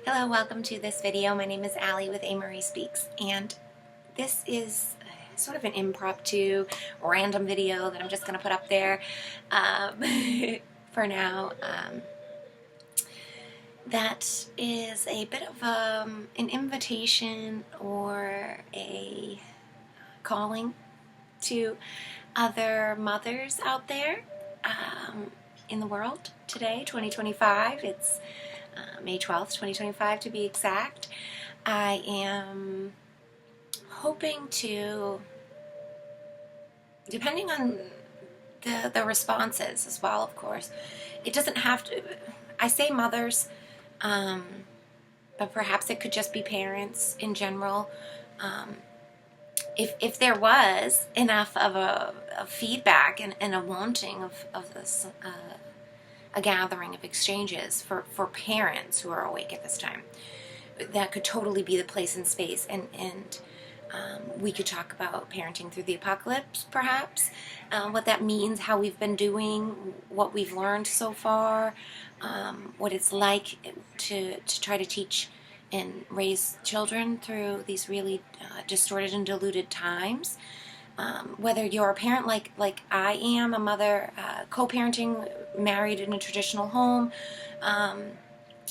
Hello, welcome to this video. My name is Allie with A. Marie Speaks, and this is sort of an impromptu, random video that I'm just going to put up there um, for now. That is a bit of an invitation or a calling to other mothers out there in the world today, 2025. It's May 12th, 2025 to be exact. I am hoping to, depending on the responses as well, of course, it doesn't have to, I say mothers, but perhaps it could just be parents in general. If there was enough of a feedback and a wanting of this, a gathering of exchanges for parents who are awake at this time, that could totally be the place and space, and we could talk about parenting through the apocalypse, perhaps, what that means, how we've been doing, what we've learned so far, what it's like to try to teach and raise children through these really distorted and diluted times. Whether you're a parent like I am, a mother, co-parenting, married in a traditional home. I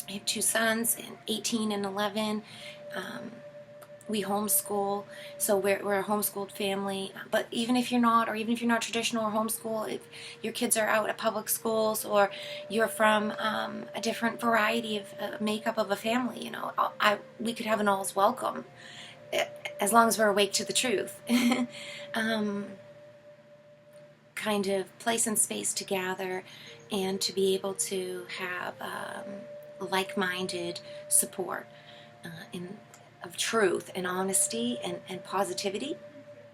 have two sons, 18 and 11. We homeschool, so we're a homeschooled family. But even if you're not, or even if you're not traditional or homeschool, if your kids are out at public schools, or you're from a different variety of makeup of a family, we could have an all's welcome, as long as we're awake to the truth. Kind of place and space to gather and to be able to have like-minded support of truth and honesty and positivity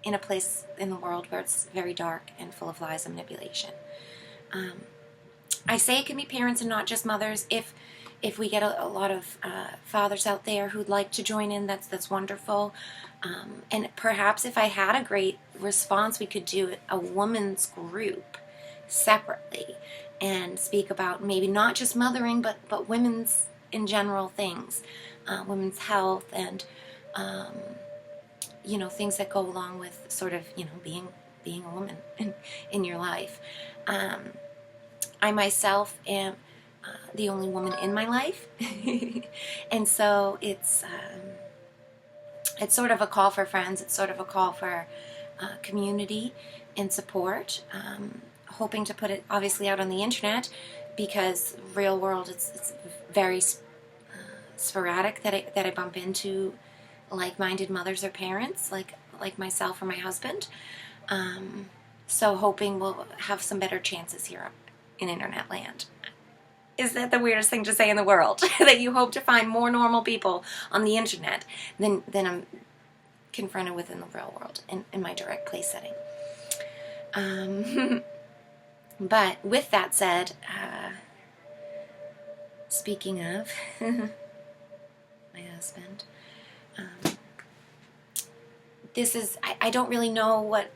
in a place in the world where it's very dark and full of lies and manipulation. I say it can be parents and not just mothers. If we get a lot of fathers out there who'd like to join in, that's wonderful. And perhaps if I had a great response, we could do a women's group separately and speak about maybe not just mothering, but women's in general things, women's health, and things that go along with sort of being a woman in your life. I myself am the only woman in my life, and so it's sort of a call for friends. It's sort of a call for community and support. Hoping to put it obviously out on the internet, because real world it's very sporadic that I bump into like-minded mothers or parents like myself or my husband. So hoping we'll have some better chances here in internet land. Is that the weirdest thing to say in the world? That you hope to find more normal people on the internet than I'm confronted with in the real world, in my direct place setting. But with that said, speaking of my husband, this is, I don't really know what,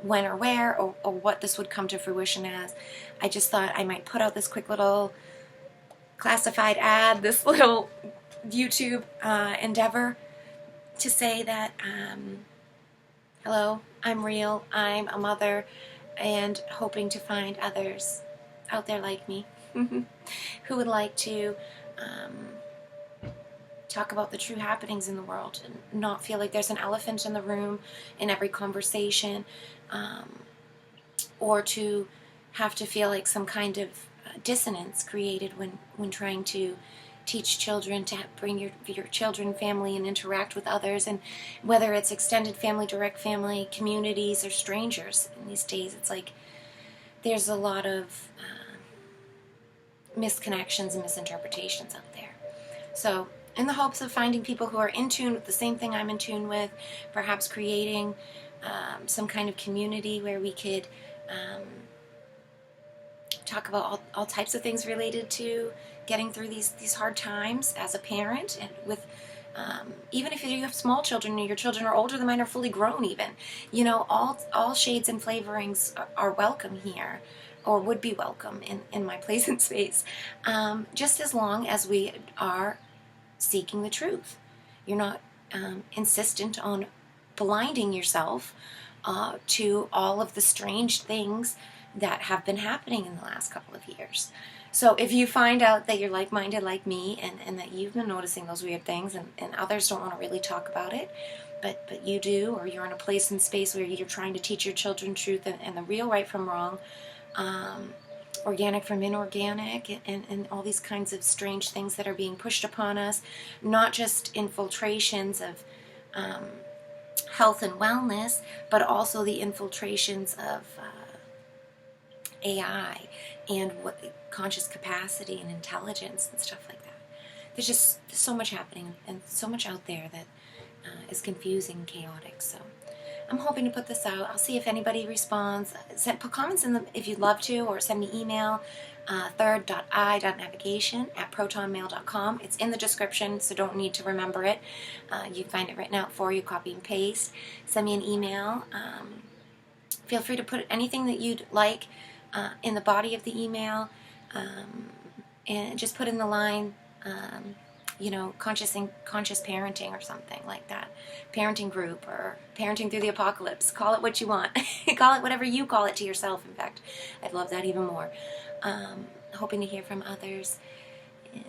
when or where, or what this would come to fruition as. I just thought I might put out this quick little classified ad, this little YouTube endeavor to say that, hello, I'm real, I'm a mother, and hoping to find others out there like me who would like to talk about the true happenings in the world and not feel like there's an elephant in the room in every conversation, or to have to feel like some kind of dissonance created when trying to teach children to bring your children, family, and interact with others, and whether it's extended family, direct family, communities, or strangers. In these days, it's like there's a lot of misconnections and misinterpretations out there. So in the hopes of finding people who are in tune with the same thing I'm in tune with, perhaps creating some kind of community where we could talk about all types of things related to getting through these hard times as a parent, and with even if you have small children and your children are older than mine, are fully grown even, all shades and flavorings are welcome here, or would be welcome in my place and space, just as long as we are seeking the truth. You're not insistent on blinding yourself to all of the strange things that have been happening in the last couple of years. So if you find out that you're like-minded like me, and that you've been noticing those weird things, and others don't want to really talk about it, but you do, or you're in a place and space where you're trying to teach your children truth and the real right from wrong, organic from inorganic, and all these kinds of strange things that are being pushed upon us, not just infiltrations of health and wellness, but also the infiltrations of AI and conscious capacity and intelligence and stuff like that. There's so much happening and so much out there that is confusing and chaotic. So I'm hoping to put this out. I'll see if anybody responds. Put comments in if you'd love to, or send me email, third.i.navigation@protonmail.com. It's in the description, so don't need to remember it. You find it written out for you, copy and paste. Send me an email. Feel free to put anything that you'd like in the body of the email, and just put in the line, conscious parenting or something like that. Parenting group, or parenting through the apocalypse. Call it what you want. Call it whatever you call it to yourself, in fact. I'd love that even more. Hoping to hear from others. And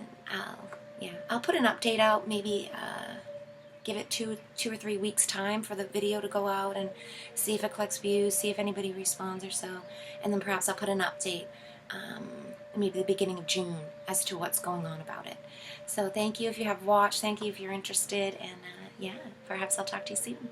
I'll put an update out, maybe give it two or 3 weeks time for the video to go out, and see if it collects views, see if anybody responds or so. And then perhaps I'll put an update maybe the beginning of June as to what's going on about it. So thank you if you have watched, thank you if you're interested, and perhaps I'll talk to you soon.